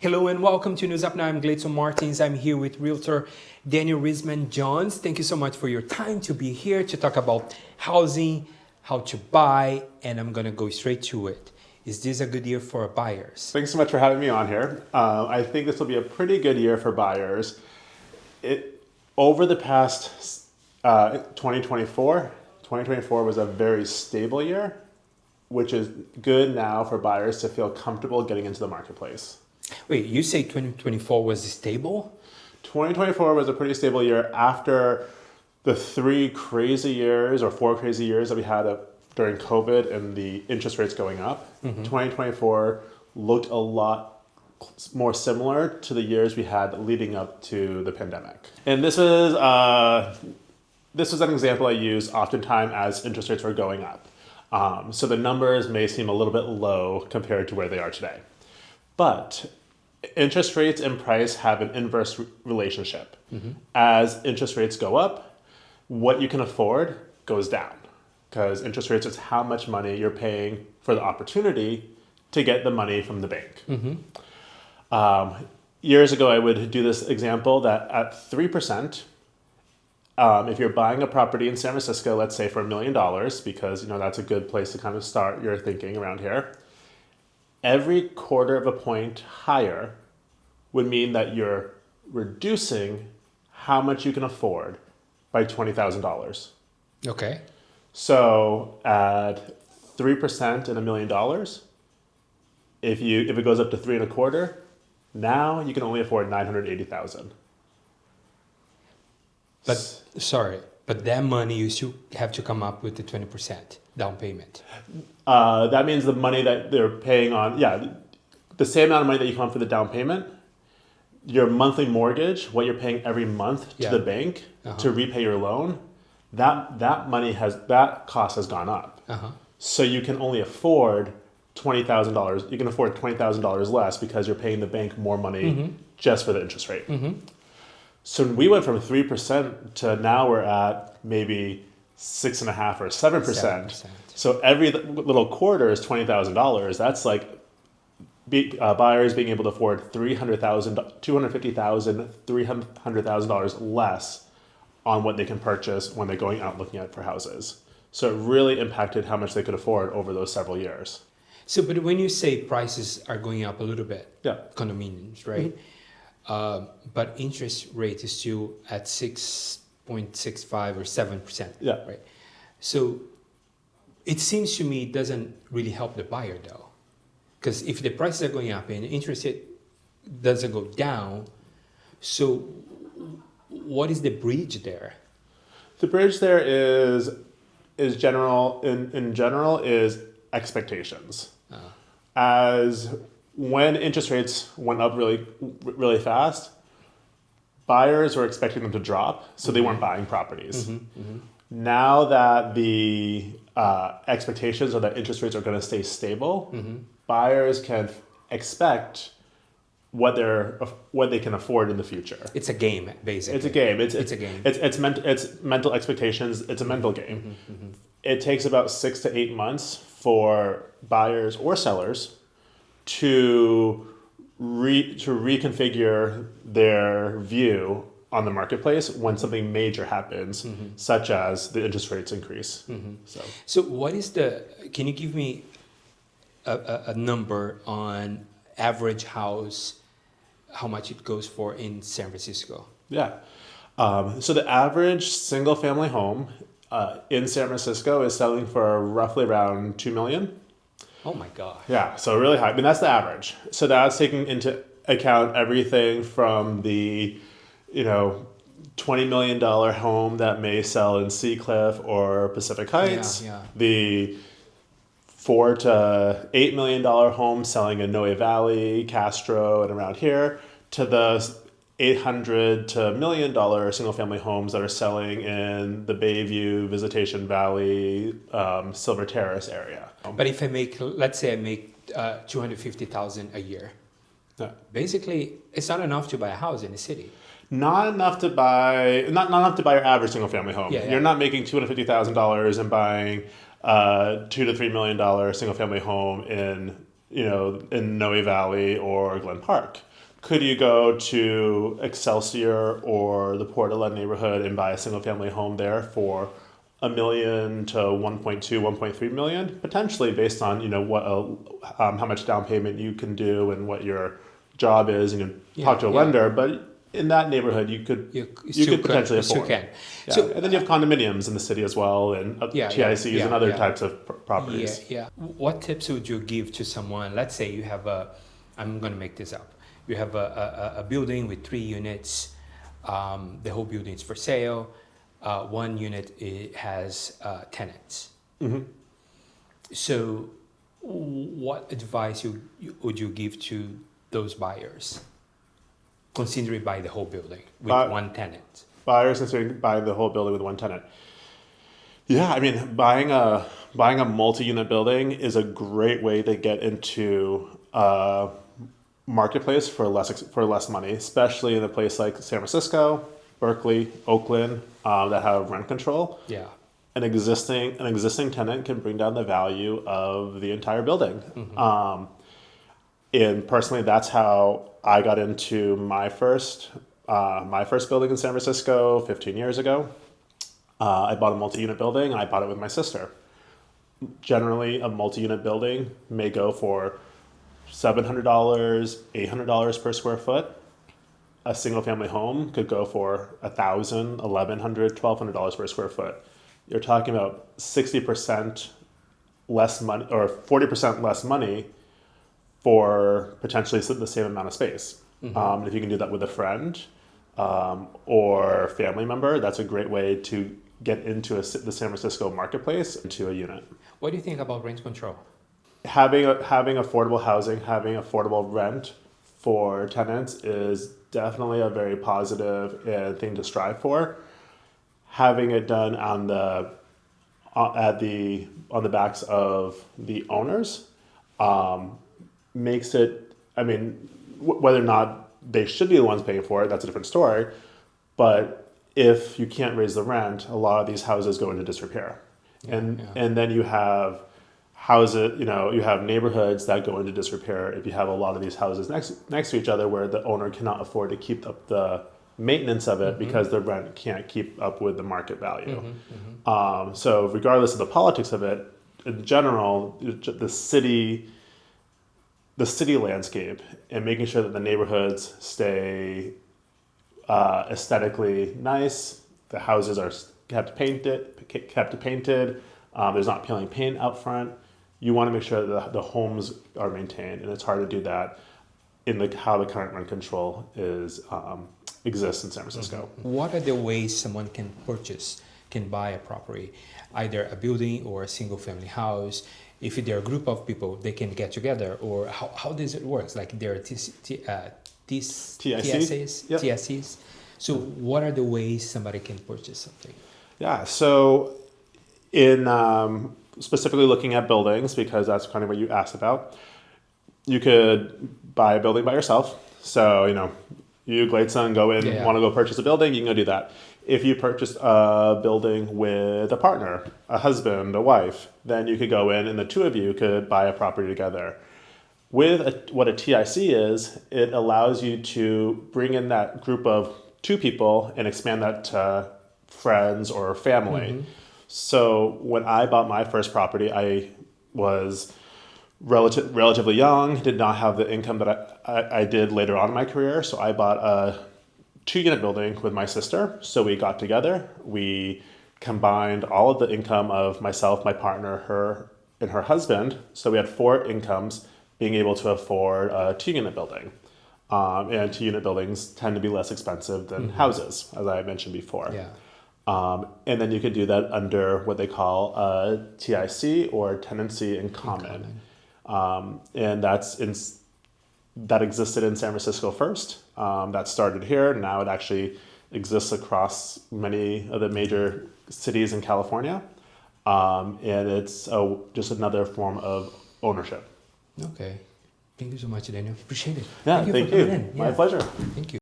Hello and welcome to News Up Now. I'm Gleidson Martins. I'm here with realtor Daniel Risman-Jones. Thank you so much for your time to be here to talk about housing, how to buy, and I'm going to go straight to it. Is this a good year for buyers? Thanks so much for having me on here. I think this will be a pretty good year for buyers. Over the past 2024 was a very stable year, which is good now for buyers to feel comfortable getting into the marketplace. Wait, you say 2024 was stable? 2024 was a pretty stable year after the 4 crazy years that we had during COVID and the interest rates going up. 2024 looked a lot more similar to the years we had leading up to the pandemic. And this was an example I use oftentimes as interest rates were going up. So the numbers may seem a little bit low compared to where they are today. But interest rates and price have an inverse relationship. As interest rates go up, what you can afford goes down, because interest rates is how much money you're paying for the opportunity to get the money from the bank. Years ago, I would do this example that at 3%, if you're buying a property in San Francisco, let's say for $1 million, because that's a good place to kind of start your thinking around here, every quarter of a point higher would mean that you're reducing how much you can afford by $20,000. Okay. So at 3% and $1 million, if it goes up to 3.25, now you can only afford $980,000. But that money you still have to come up with the 20% down payment. That means the money that they're paying on, the same amount of money that you come up for the down payment, your monthly mortgage, what you're paying every month to the bank to repay your loan, that cost has gone up. So you can only afford $20,000. You can afford $20,000 less because you're paying the bank more money just for the interest rate. So we went from 3% to now we're at maybe 6.5% or 7%. So every little quarter is $20,000. That's like buyers being able to afford $350,000, $300,000 less on what they can purchase when they're going out looking at for houses. So it really impacted how much they could afford over those several years. So, but when you say prices are going up a little bit, condominiums, right? But interest rate is still at 6.65 or 7%. Right. So it seems to me it doesn't really help the buyer though, because if the prices are going up and interest rate doesn't go down, so what is the bridge there? The bridge there is general in general is expectations. As when interest rates went up really, really fast, buyers were expecting them to drop, so they weren't buying properties. Now that the expectations are that interest rates are going to stay stable, buyers can expect what they can afford in the future. It's a game, basically. It's a game. It's a game. It's mental expectations. It's a mental game. It takes about 6 to 8 months for buyers or sellers to reconfigure their view on the marketplace when something major happens, such as the interest rates increase. So what is can you give me a number on average house, how much it goes for in San Francisco? So the average single family home in San Francisco is selling for roughly around $2 million. Oh my God. Yeah, so really high. I mean, that's the average. So that's taking into account everything from the, $20 million home that may sell in Seacliff or Pacific Heights, the $4 to $8 million home selling in Noe Valley, Castro, and around here, to the $800 to $1 million single family homes that are selling in the Bayview, Visitation Valley, Silver Terrace area. But if let's say I make $250,000 a year, basically it's not enough to buy a house in the city. Not enough to buy your average single family home. You're not making $250,000 and buying $2 to $3 million single family home in Noe Valley or Glen Park. Could you go to Excelsior or the Portland neighborhood and buy a single family home there for $1 million to 1.2, 1.3 million? Potentially, based on what how much down payment you can do and what your job is, and talk to a lender. But in that neighborhood, you could potentially afford. Yeah. So, and then you have condominiums in the city as well, and TICs and other types of properties. What tips would you give to someone? Let's say you have I'm going to make this up. You have a building with 3 units. The whole building is for sale. One unit has tenants. Mm-hmm. So what advice would you give to those buyers considering buying the whole building with one tenant? Buyers considering buying the whole building with one tenant. Yeah, I mean, buying a multi-unit building is a great way to get into marketplace for less money, especially in a place like San Francisco, Berkeley, Oakland, that have rent control. Yeah. An existing tenant can bring down the value of the entire building. Mm-hmm. And personally, that's how I got into my first building in San Francisco 15 years ago. I bought a multi-unit building, and I bought it with my sister. Generally, a multi-unit building may go for $700, $800 per square foot. A single-family home could go for $1,000, $1,100, $1,200 per square foot. You're talking about 60% less money or 40% less money for potentially the same amount of space. Mm-hmm. And if you can do that with a friend or family member, that's a great way to get into the San Francisco marketplace, into a unit. What do you think about rent control? Having affordable housing, having affordable rent for tenants is definitely a very positive thing to strive for. Having it done on the backs of the owners makes it. I mean, whether or not they should be the ones paying for it, that's a different story. But if you can't raise the rent, a lot of these houses go into disrepair, and then you have houses, you have neighborhoods that go into disrepair if you have a lot of these houses next to each other where the owner cannot afford to keep up the maintenance of it, mm-hmm. because the rent can't keep up with the market value. Mm-hmm. Mm-hmm. So regardless of the politics of it, in general, the city landscape and making sure that the neighborhoods stay aesthetically nice, the houses are kept painted. There's not peeling paint out front. You want to make sure that the homes are maintained, and it's hard to do that in how the current rent control exists in San Francisco. Mm-hmm. What are the ways someone can buy a property, either a building or a single family house? If they're a group of people, they can get together, or how does it work? Like there are TICs? Yep. TICs. So what are the ways somebody can purchase something? Yeah, so in specifically looking at buildings, because that's kind of what you asked about, you could buy a building by yourself. So, you, Gleidson, go in, want to go purchase a building, you can go do that. If you purchased a building with a partner, a husband, a wife, then you could go in and the two of you could buy a property together. With what a TIC is, it allows you to bring in that group of 2 people and expand that to friends or family. Mm-hmm. So when I bought my first property, I was relatively young, did not have the income that I did later on in my career. So I bought a 2-unit building with my sister. So we got together, we combined all of the income of myself, my partner, her, and her husband. So we had 4 incomes being able to afford a 2-unit building. And 2-unit buildings tend to be less expensive than mm-hmm. houses, as I mentioned before. Yeah. And then you could do that under what they call a TIC, or tenancy in common. And that existed in San Francisco first. That started here. Now it actually exists across many of the major cities in California. And it's just another form of ownership. Okay. Thank you so much, Daniel. Appreciate it. Yeah, thank you. My pleasure. Thank you.